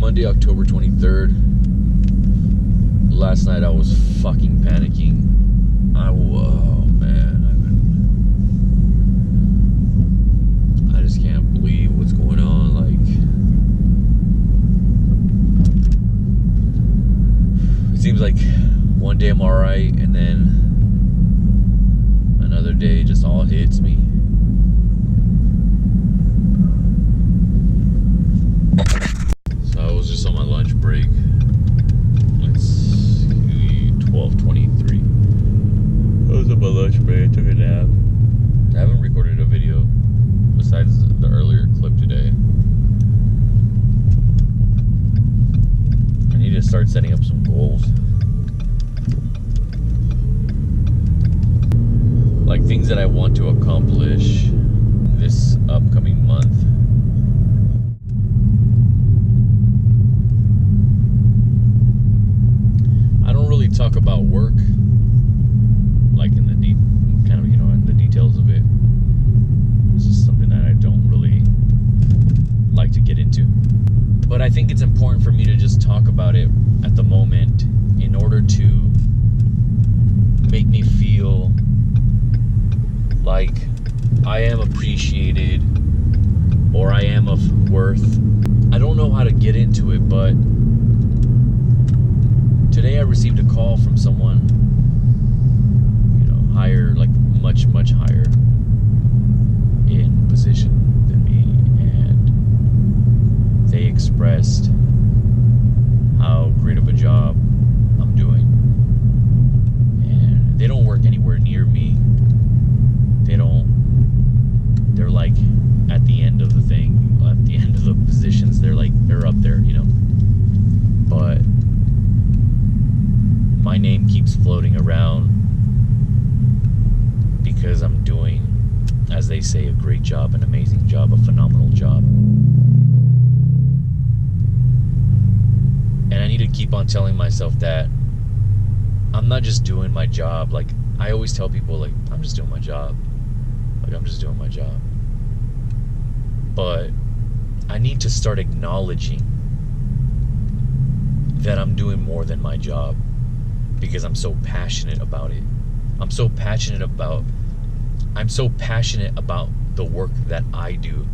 Monday, October 23rd. Last night I was fucking panicking. Oh man, I just can't believe what's going on. Like, it seems like one day I'm alright, and then another day just all hits me. So I was just on my lunch break. It's 12:23. I was on my lunch break. I took a nap. I haven't recorded a video besides the earlier clip today. I need to start setting up some goals. Like things that I want to accomplish this upcoming month. I don't really talk about work, like in the in the details of it. It's just something that I don't really like to get into. But I think it's important for me to just talk about it at the moment in order to make me feel like I am appreciated or I am of worth. I don't know how to get into it, but today I received a call from someone, higher, like much, much higher in position than me, and they expressed how great of a job I'm doing. And they don't work anywhere near me. They're like at the end of the thing, at the end of the positions, they're up there, But my name keeps floating around because I'm doing, as they say, a great job, an amazing job, a phenomenal job. And I need to keep on telling myself that I'm not just doing my job. Like, I always tell people, like, I'm just doing my job. Like, I'm just doing my job. But I need to start acknowledging that I'm doing more than my job because I'm so passionate about it. I'm so passionate about the work that I do,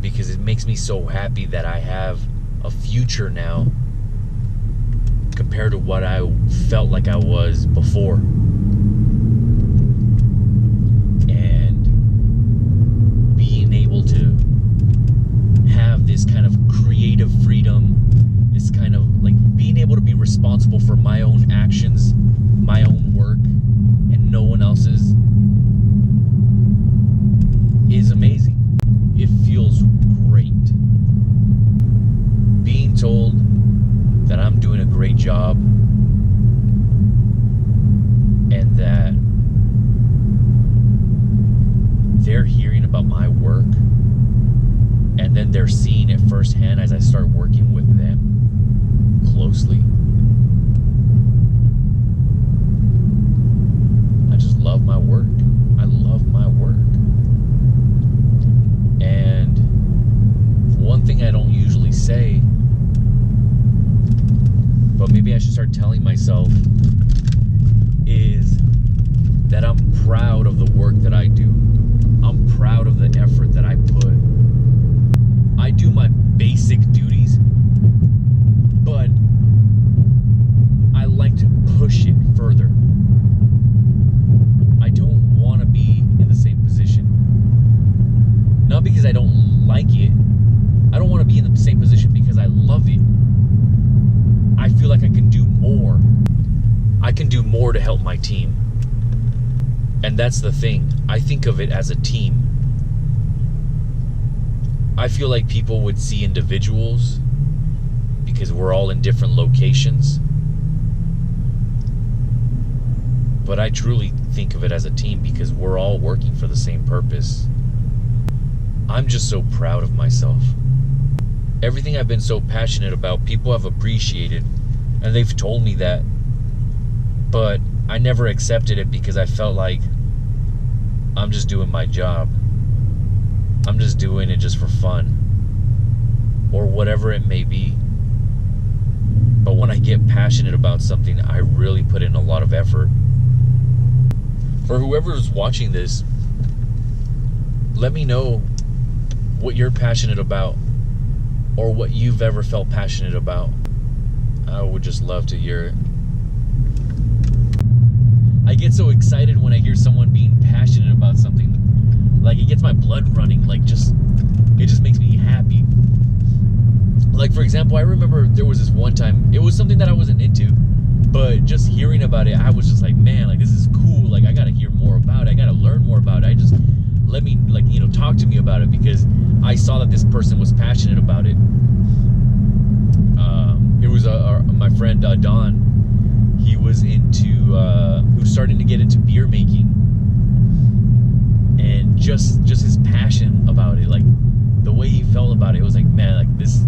because it makes me so happy that I have a future now compared to what I felt like I was before. And being able to have this kind of creative freedom, this kind of like being able to be responsible for my own actions, my own work, and no one else's, is amazing. It feels great. Being told that I'm doing a great job and that they're hearing about my work and then they're seeing it firsthand as I start working with them closely. I just love my work. I love my work. And one thing I don't usually say, but maybe I should start telling myself, is that I'm proud of the work that I do. I'm proud of the effort that I put. I do my basic duties, but I like to push it further. I don't want to be in the same position. Not because I don't like it. I don't want to be in the same position because I love it. I feel like I can do more. I can do more to help my team. And that's the thing. I think of it as a team. I feel like people would see individuals because we're all in different locations. But I truly think of it as a team because we're all working for the same purpose. I'm just so proud of myself. Everything I've been so passionate about, people have appreciated, and they've told me that. But I never accepted it because I felt like I'm just doing my job. I'm just doing it just for fun. whatever it may be. But when I get passionate about something, I really put in a lot of effort. For whoever's watching this, let me know what you're passionate about or what you've ever felt passionate about. I would just love to hear it. I get so excited when I hear someone being passionate about something. Like, it gets my blood running. Like, it just makes me happy. Like, for example, I remember there was this one time, it was something that I wasn't into, but just hearing about it, I was just like, man, like, this is cool. Like, I gotta hear more about it. I gotta learn more about it. Let me, like, talk to me about it, because I saw that this person was passionate about it. It was my friend Don. He was starting to get into beer making, and just his passion about it, like the way he felt about it was like, man, like this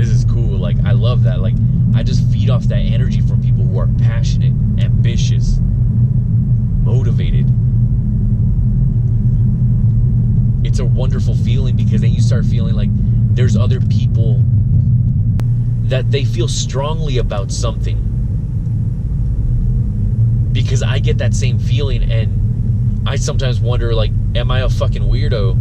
is cool. Like, I love that. Like, I just feed off that energy from people who are passionate, ambitious, motivated. It's a wonderful feeling, because then you start feeling like there's other people that they feel strongly about something. Because I get that same feeling, and I sometimes wonder, like, am I a fucking weirdo?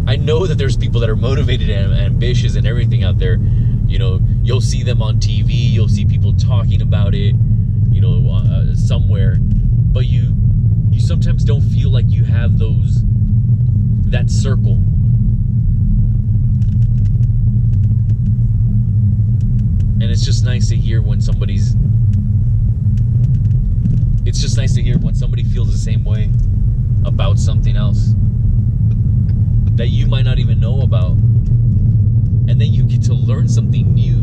I know that there's people that are motivated and ambitious and everything out there. You'll see them on TV, you'll see people talking about it, somewhere, but you sometimes don't feel like you have that circle. And it's just nice to hear when somebody feels the same way about something else that you might not even know about. And then you get to learn something new,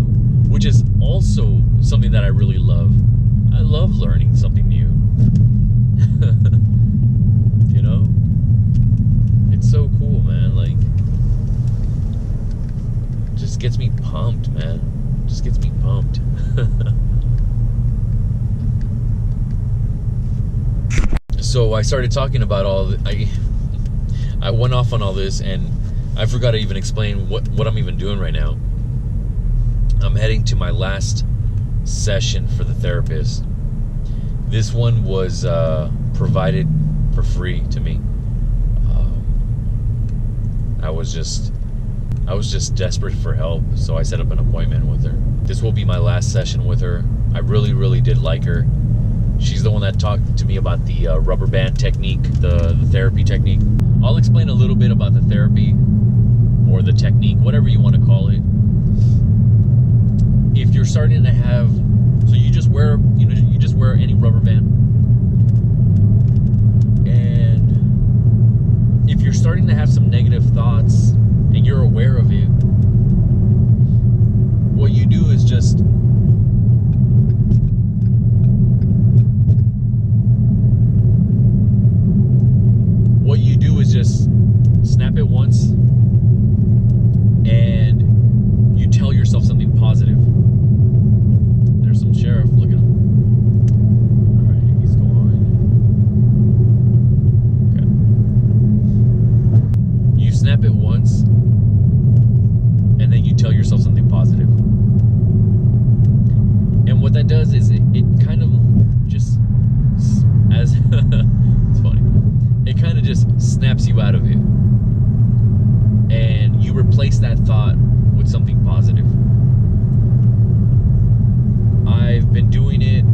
which is also something that I really love. I love learning something new. It's so cool, man. Like, just gets me pumped, man. Just gets me pumped. So I started talking about I went off on all this, and I forgot to even explain what I'm even doing right now. I'm heading to my last session for the therapist. This one was provided for free to me. I was just desperate for help, so I set up an appointment with her. This will be my last session with her. I really, really did like her. She's the one that talked to me about the rubber band technique, the therapy technique. I'll explain a little bit about the therapy or the technique, whatever you want to call it. If you're starting to have, so you just wear any rubber band, and if you're starting to have some negative thoughts and you're aware of it, what you do is just snap it once, and you tell yourself something positive. There's some sheriff. Look at him. All right, he's going. Okay. You snap it once, and then you tell yourself something positive. And what that does is it kind of just, as it's funny, it kind of just snaps you out of it, and you replace that thought with something positive. I've been doing it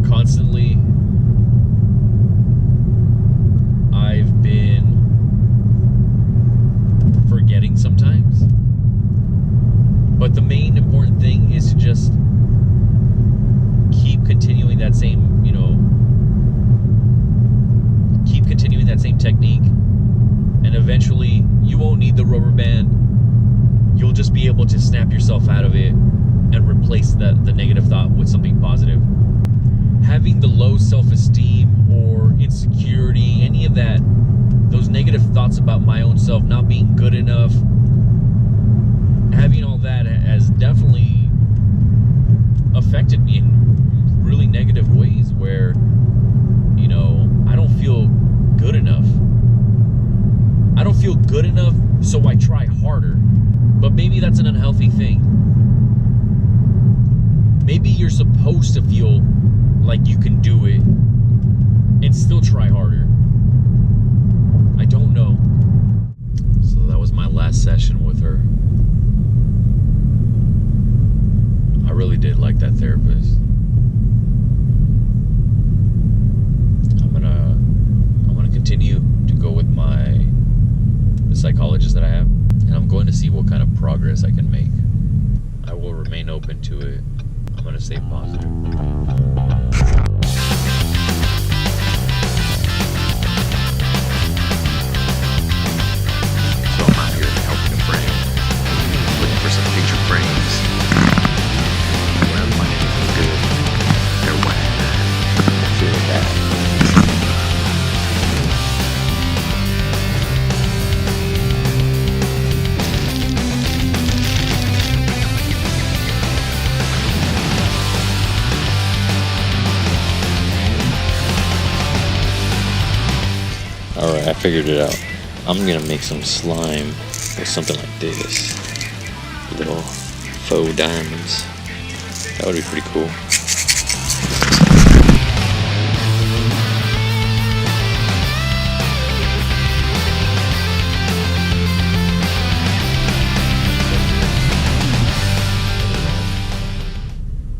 constantly. I've been forgetting sometimes, but the main important thing is to just keep continuing that same, technique, and eventually you won't need the rubber band. You'll just be able to snap yourself out of it and replace the negative thought with something positive. Having the low self-esteem or insecurity, any of that, those negative thoughts about my own self not being good enough, having all that has definitely affected me in really negative ways, where I don't feel good enough. I don't feel good enough, so I try harder. But maybe that's an unhealthy thing. Maybe you're supposed to feel like you can do it and still try harder. I don't know. So that was my last session with her. I really did like that therapist. I'm gonna continue to go with the psychologist that I have, and I'm going to see what kind of progress I can make. I will remain open to it. I'm gonna stay positive. So I'm out here helping a friend, looking for some future friends. Well, my name is good. They're whack. I feel that. Alright, I figured it out. I'm gonna make some slime with something like this. Little faux diamonds. That would be pretty cool.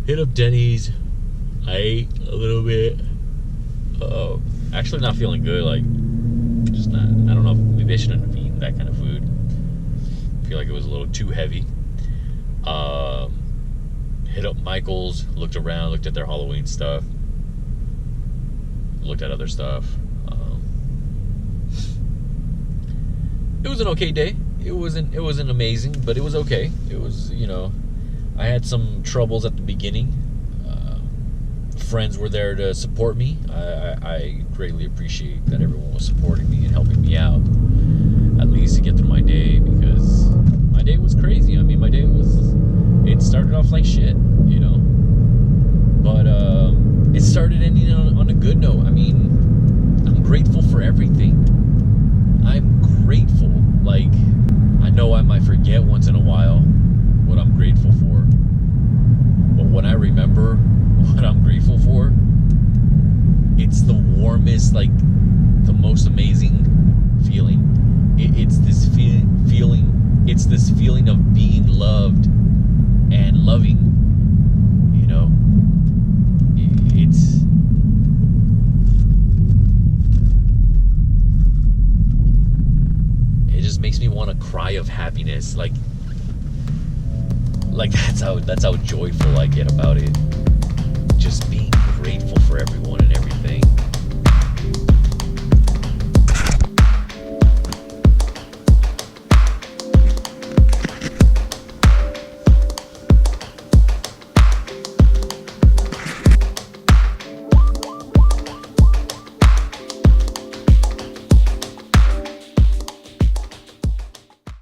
Hit up Denny's. I ate a little bit. Actually not feeling good, like just not, I don't know, maybe I shouldn't have eaten that kind of food. I feel like it was a little too heavy. Hit up Michael's, looked around, looked at their Halloween stuff, looked at other stuff. It was an okay day. It wasn't amazing, but it was okay. It was, I had some troubles at the beginning. Friends were there to support me. I greatly appreciate that everyone was supporting me and helping me out, at least to get through my day, because my day was crazy. I mean, it started off like shit, but it started ending on a good note. I mean, I'm grateful for everything. I'm grateful. Like, I know I might forget once in a while what I'm grateful for, but when I remember what I'm grateful for, it's the warmest, like the most amazing feeling. It's this feeling. It's this feeling of being loved and loving. It just makes me want to cry of happiness. Like that's how joyful I get about it.